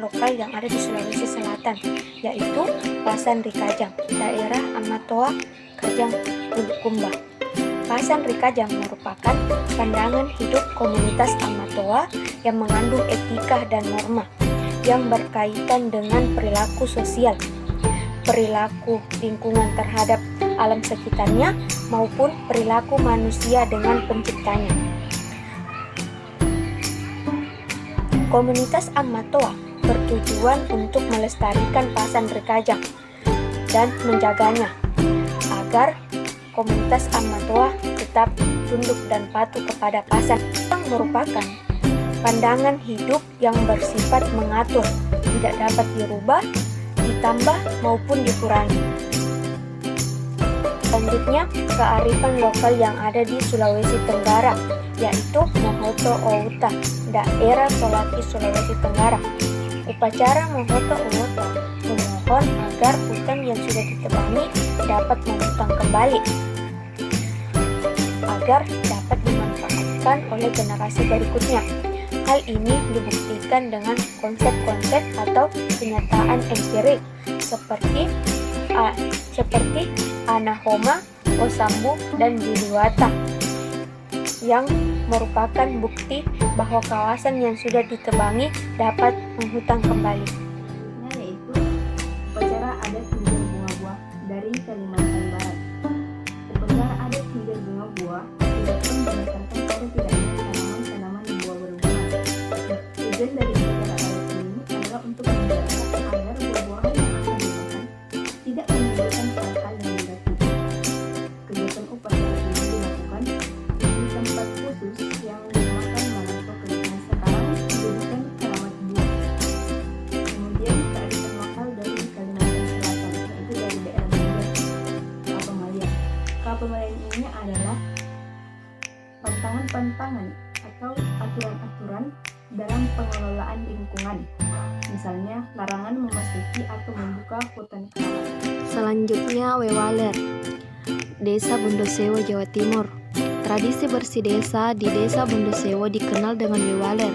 lokal yang ada di Sulawesi Selatan, yaitu Pasan Rikajang, daerah Amatoa, Kajang, Bulukumba. Pasan Rikajang merupakan pandangan hidup komunitas Amatoa yang mengandung etika dan norma yang berkaitan dengan perilaku sosial, perilaku lingkungan terhadap alam sekitarnya, maupun perilaku manusia dengan penciptanya. Komunitas Amatoa bertujuan untuk melestarikan Pasan Rikajang dan menjaganya agar komunitas Amatoa tetap tunduk dan patuh kepada Pasan, yang merupakan pandangan hidup yang bersifat mengatur, tidak dapat dirubah, ditambah maupun dikurangi. Selanjutnya, kearifan lokal yang ada di Sulawesi Tenggara, yaitu Mohoto Outa, daerah Solaki, Sulawesi Tenggara. Upacara Mohoto Outa memohon agar hutan yang sudah ditebangi dapat memutar kembali, agar dapat dimanfaatkan oleh generasi berikutnya. Hal ini dibuktikan dengan konsep-konsep atau kenyataan empirik seperti Anahoma, Osambu, dan Diliwata, yang merupakan bukti bahwa kawasan yang sudah ditebangi dapat menghutan kembali. Yaitu upacara adat hindir bunga buah dari Kalimantan Barat. Upacara adat hindir bunga buah dilakukan berdasarkan pada tidaknya tanaman-tanaman buah berbunga. Tujuan dari upacara adat ini adalah untuk menjaga agar buah-buahan yang akan dimakan tidak menimbulkan hal-hal yang negatif. Kegiatan upacara ini dilakukan di tempat khusus yang dinamakan malam pekerjaan, sekarang dijadikan keramat buah. Kemudian kearifan lokal dari Kalimantan Selatan, yaitu dari daerah Banjar, Kapemalian. Kapemalian ini adalah pantangan-pantangan atau aturan-aturan dalam pengelolaan lingkungan. Misalnya, larangan memasuki atau membuka hutan keramat. Selanjutnya, Wewaler, Desa Bondosewo, Jawa Timur. Tradisi bersih desa di Desa Bondosewo dikenal dengan Wewaler,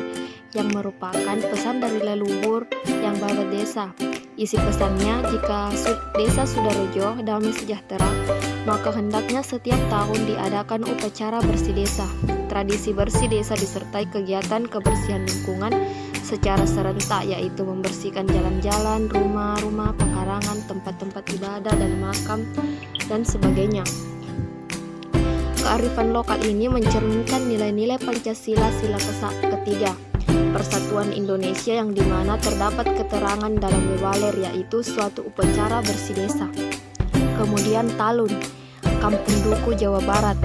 yang merupakan pesan dari leluhur yang bawa desa. Isi pesannya, jika desa sudah rejo, damai sejahtera, maka hendaknya setiap tahun diadakan upacara bersih desa. Tradisi bersih desa disertai kegiatan kebersihan lingkungan secara serentak, yaitu membersihkan jalan-jalan, rumah-rumah, pekarangan, tempat-tempat ibadah dan makam, dan sebagainya. Kearifan lokal ini mencerminkan nilai-nilai Pancasila sila ketiga, Persatuan Indonesia, yang dimana terdapat keterangan dalam Wewaler, yaitu suatu upacara bersih desa. Kemudian Talun, Kampung Duku, Jawa Barat.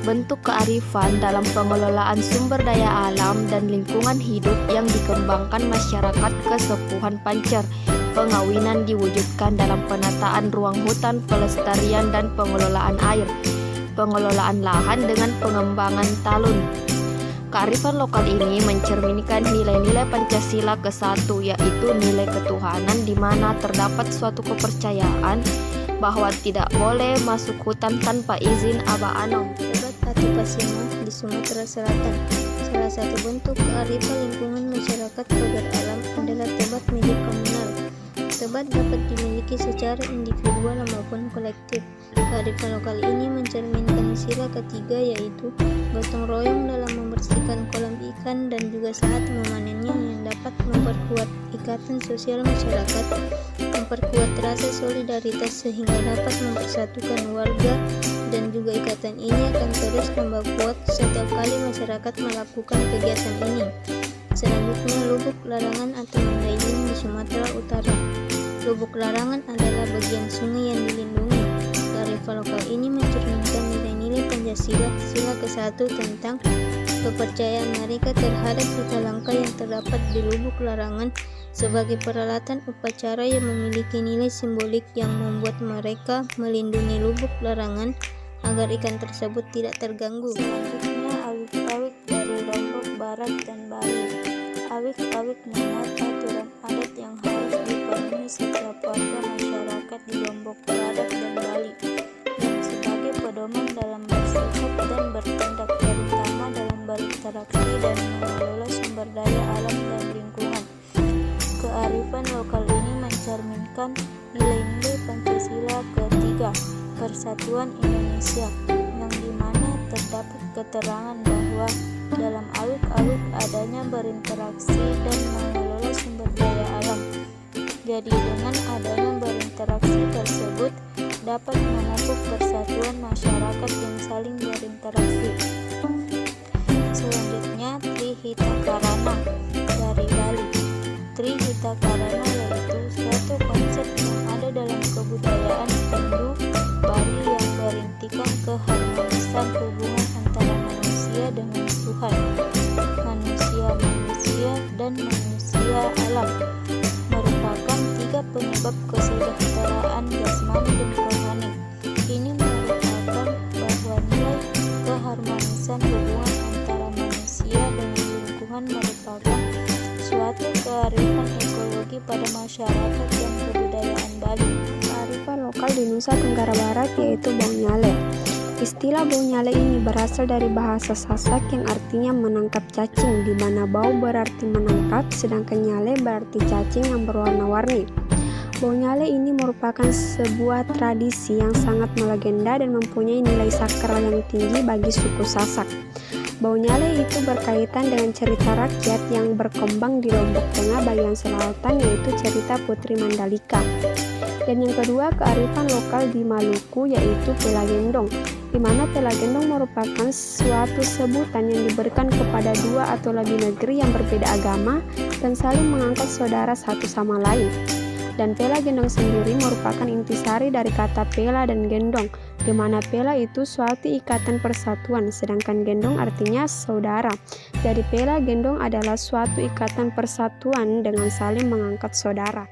Bentuk kearifan dalam pengelolaan sumber daya alam dan lingkungan hidup yang dikembangkan masyarakat kesepuhan Pancer. Pengawinan diwujudkan dalam penataan ruang hutan, pelestarian dan pengelolaan air, pengelolaan lahan dengan pengembangan talun. Kearifan lokal ini mencerminkan nilai-nilai Pancasila ke-1, yaitu nilai ketuhanan, di mana terdapat suatu kepercayaan bahwa tidak boleh masuk hutan tanpa izin Aba Anom. Tebat atau Pasima di Sumatera Selatan. Salah satu bentuk kearifan lingkungan masyarakat pagar alam adalah tebat milik komunal. Tebat dapat dimiliki secara individual maupun kolektif. Kearifan lokal ini mencerminkan sila ketiga, yaitu gotong royong dalam membersihkan kolam ikan dan juga saat memanennya, yang dapat memperkuat ikatan sosial masyarakat, memperkuat rasa solidaritas sehingga dapat mempersatukan warga, dan juga ikatan ini akan terus tambah kuat setiap kali masyarakat melakukan kegiatan ini. Selanjutnya, Lubuk Larangan atau Mandailing di Sumatera Utara. Lubuk Larangan adalah bagian sungai yang dilindungi. Kearifan lokal ini mencerminkan nilai-nilai Pancasila sila ke-1 tentang kepercayaan mereka terhadap hutan langka yang terdapat di Lubuk Larangan sebagai peralatan upacara yang memiliki nilai simbolik yang membuat mereka melindungi Lubuk Larangan agar ikan tersebut tidak terganggu. Selanjutnya, awik-awik dari Lombok Barat dan Bali. Awik-awik memuat aturan adat yang harus dipenuhi setiap warga masyarakat di Lombok Barat dan Bali, yang sebagai pedoman dalam bersikap dan bertindak, terutama dalam berinteraksi dan mengelola sumber daya alam dan lingkungan. kearifan lokal ini mencerminkan nilai-nilai Pancasila ketiga, Persatuan Indonesia, yang dimana terdapat keterangan bahwa dalam aluk-aluk adanya berinteraksi dan mengelola sumber daya alam. Jadi dengan adanya berinteraksi tersebut dapat memupuk persatuan masyarakat yang saling berinteraksi. Selanjutnya, Trihitakarana dari Bali. Trihitakarana yaitu suatu konsep yang ada dalam kebudayaan Hindu Bali yang berintikan keharmonisan hubungan antara manusia dengan Tuhan, manusia-manusia, dan manusia alam, merupakan tiga penyebab kesejahteraan jasmani dan rohani. Ini merupakan bahwa nilai keharmonisan hubungan antara manusia dengan lingkungan merupakan suatu kearifan ekologi pada masyarakat dan kebudayaan Bali. Kearifan lokal di Nusa Tenggara Barat yaitu Bau Nyale. Istilah Bau Nyale ini berasal dari bahasa Sasak yang artinya menangkap cacing, di mana bau berarti menangkap, sedangkan nyale berarti cacing yang berwarna-warni. Bau Nyale ini merupakan sebuah tradisi yang sangat melegenda dan mempunyai nilai sakral yang tinggi bagi suku Sasak. Bau Nyale itu berkaitan dengan cerita rakyat yang berkembang di Lombok Tengah bagian selatan, yaitu cerita Putri Mandalika. Dan yang kedua, kearifan lokal di Maluku yaitu Pela Gendong, di mana Pela Gendong merupakan suatu sebutan yang diberikan kepada dua atau lebih negeri yang berbeda agama dan saling mengangkat saudara satu sama lain. Dan Pela Gendong sendiri merupakan intisari dari kata pela dan gendong, di mana pela itu suatu ikatan persatuan, sedangkan gendong artinya saudara. Jadi Pela Gendong adalah suatu ikatan persatuan dengan saling mengangkat saudara.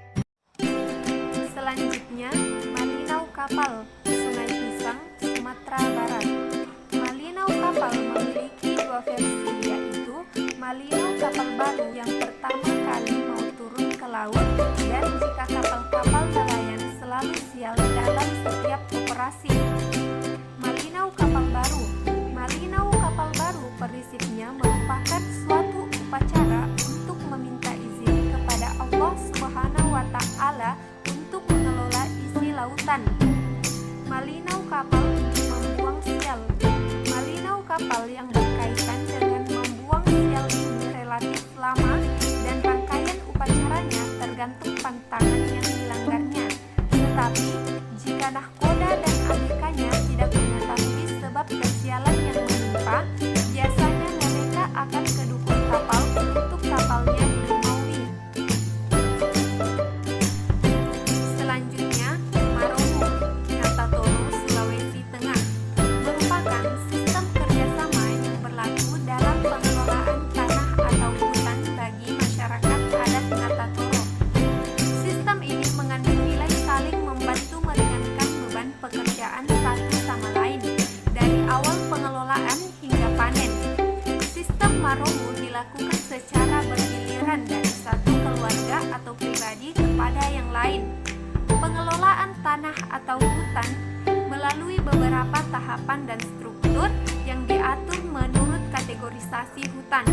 Selanjutnya, Malinau Kapal, Sungai Pisang, Sumatera Barat. Malinau Kapal memiliki dua versi, yaitu Malinau Kapal Baru yang pertama kali mau turun ke laut, dan jika kapal-kapal nelayan selalu sial dalam setiap operasi. Malinau Kapal Baru. Malinau Kapal Baru prinsipnya merupakan suatu upacara untuk meminta izin kepada Allah Subhanahu wa Ta'ala untuk mengelola isi lautan. Malinau kapal untuk membuang sial. Malinau kapal yang berkaitan dengan membuang sial ini relatif lama dan rangkaian upacaranya tergantung pantangan yang dilanggarnya. Tetapi jika nahkoda dan abk-nya tidak mengetahui sebab kesialan yang menimpa, biasanya mereka akan ke dukun kapal untuk kapalnya dimaui. Selanjutnya, Maromu, Natatoro, Sulawesi Tengah, merupakan sistem kerjasama yang berlaku dalam pengelolaan tanah atau hutan bagi masyarakat adat Natatoro. Sistem ini mengandung nilai saling membantu meringankan beban pekerjaan satu sama lain, dari awal pengelolaan hingga panen. Sistem Maromu dilakukan secara bergiliran dari satu keluarga atau pribadi kepada yang lain. Pengelolaan tanah atau hutan melalui beberapa tahapan dan struktur yang diatur menurut kategorisasi hutan.